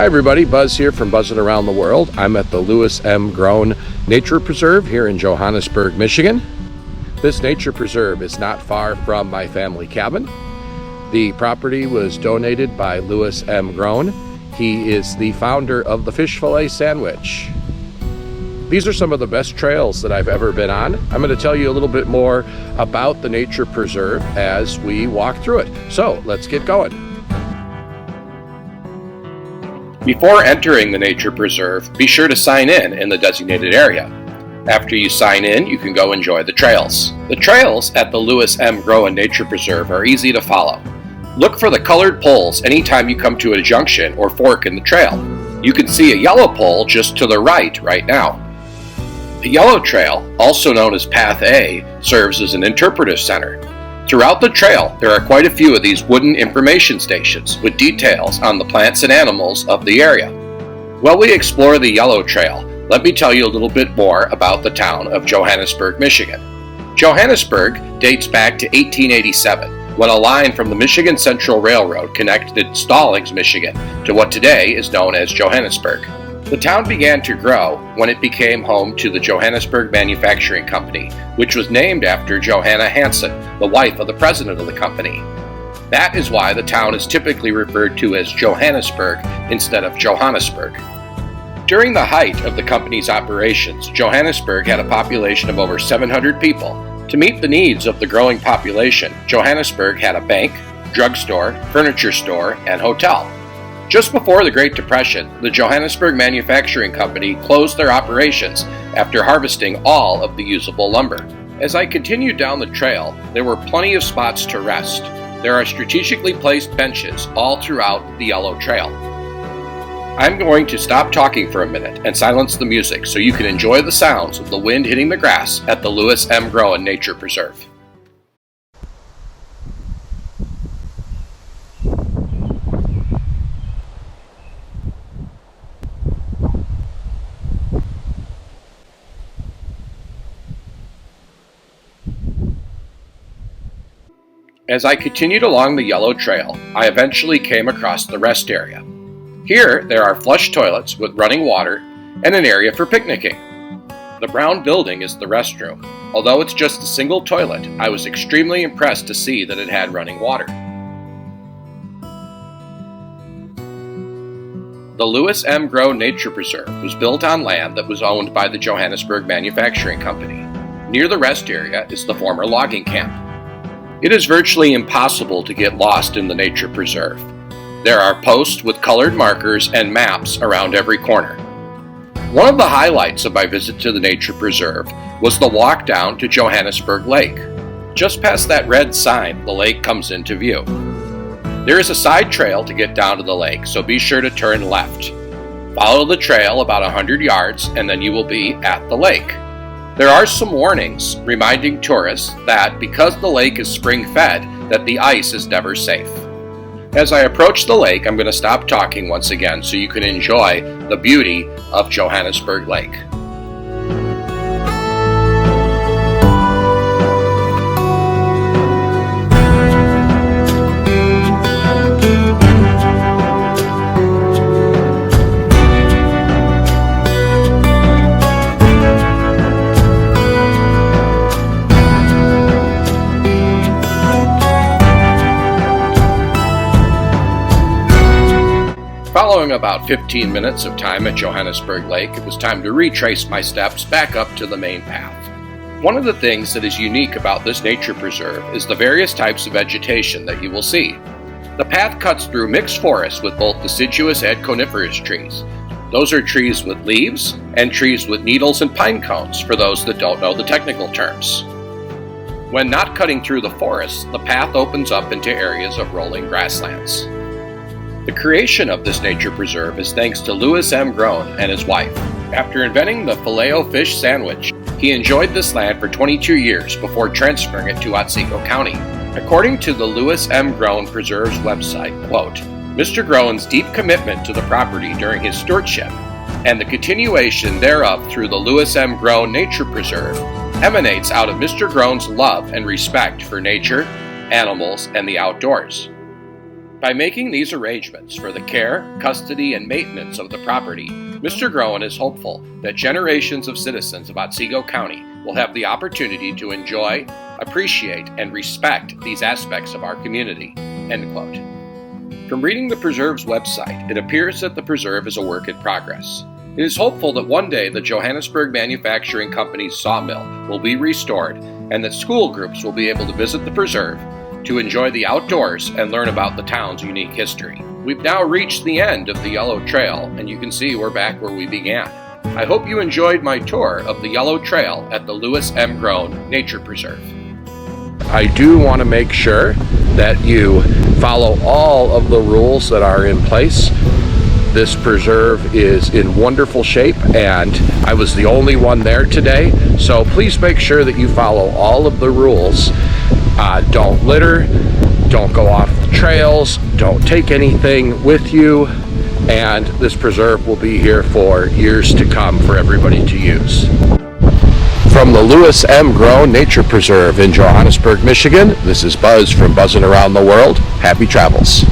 Hi everybody, Buzz here from Buzzing Around the World. I'm at the Lewis M. Groen Nature Preserve here in Johannesburg, Michigan. This nature preserve is not far from my family cabin. The property was donated by Lewis M. Groen. He is the founder of the fish fillet sandwich. These are some of the best trails that I've ever been on. I'm going to tell you a little bit more about the nature preserve as we walk through it. So let's get going. Before entering the nature preserve, be sure to sign in the designated area. After you sign in, you can go enjoy the trails. The trails at the Lewis M. Groen Nature Preserve are easy to follow. Look for the colored poles anytime you come to a junction or fork in the trail. You can see a yellow pole just to the right now. The yellow trail, also known as Path A, serves as an interpretive center. Throughout the trail, there are quite a few of these wooden information stations with details on the plants and animals of the area. While we explore the yellow trail, let me tell you a little bit more about the town of Johannesburg, Michigan. Johannesburg dates back to 1887, when a line from the Michigan Central Railroad connected Stallings, Michigan, to what today is known as Johannesburg. The town began to grow when it became home to the Johannesburg Manufacturing Company, which was named after Johanna Hansen, the wife of the president of the company. That is why the town is typically referred to as Johannesburg instead of Johannesburg. During the height of the company's operations, Johannesburg had a population of over 700 people. To meet the needs of the growing population, Johannesburg had a bank, drugstore, furniture store, and hotel. Just before the Great Depression, the Johannesburg Manufacturing Company closed their operations after harvesting all of the usable lumber. As I continued down the trail, there were plenty of spots to rest. There are strategically placed benches all throughout the yellow trail. I'm going to stop talking for a minute and silence the music so you can enjoy the sounds of the wind hitting the grass at the Lewis M. Groen Nature Preserve. As I continued along the yellow trail, I eventually came across the rest area. Here, there are flush toilets with running water and an area for picnicking. The brown building is the restroom. Although it's just a single toilet, I was extremely impressed to see that it had running water. The Lewis M. Groen Nature Preserve was built on land that was owned by the Johannesburg Manufacturing Company. Near the rest area is the former logging camp. It is virtually impossible to get lost in the nature preserve. There are posts with colored markers and maps around every corner. One of the highlights of my visit to the nature preserve was the walk down to Johannesburg Lake. Just past that red sign, the lake comes into view. There is a side trail to get down to the lake, so be sure to turn left. Follow the trail about 100 yards and then you will be at the lake. There are some warnings reminding tourists that because the lake is spring-fed, that the ice is never safe. As I approach the lake, I'm going to stop talking once again so you can enjoy the beauty of Johannesburg Lake. Following about 15 minutes of time at Johannesburg Lake, it was time to retrace my steps back up to the main path. One of the things that is unique about this nature preserve is the various types of vegetation that you will see. The path cuts through mixed forests with both deciduous and coniferous trees. Those are trees with leaves and trees with needles and pine cones, for those that don't know the technical terms. When not cutting through the forest, the path opens up into areas of rolling grasslands. The creation of this nature preserve is thanks to Lewis M. Groen and his wife. After inventing the Filet-O-Fish sandwich, he enjoyed this land for 22 years before transferring it to Otsego County. According to the Lewis M. Groen Preserve's website, quote, Mr. Groen's deep commitment to the property during his stewardship and the continuation thereof through the Lewis M. Groen Nature Preserve emanates out of Mr. Groen's love and respect for nature, animals, and the outdoors. By making these arrangements for the care, custody, and maintenance of the property, Mr. Groen is hopeful that generations of citizens of Otsego County will have the opportunity to enjoy, appreciate, and respect these aspects of our community." End quote. From reading the preserve's website, it appears that the preserve is a work in progress. It is hopeful that one day the Johannesburg Manufacturing Company's sawmill will be restored and that school groups will be able to visit the preserve to enjoy the outdoors and learn about the town's unique history. We've now reached the end of the Yellow Trail, and you can see we're back where we began. I hope you enjoyed my tour of the Yellow Trail at the Lewis M. Groen Nature Preserve. I do want to make sure that you follow all of the rules that are in place. This preserve is in wonderful shape, and I was the only one there today, so please make sure that you follow all of the rules. Don't litter, don't go off the trails, don't take anything with you, and this preserve will be here for years to come for everybody to use. From the Lewis M. Groen Nature Preserve in Johannesburg, Michigan, this is Buzz from Buzzin' Around the World. Happy travels.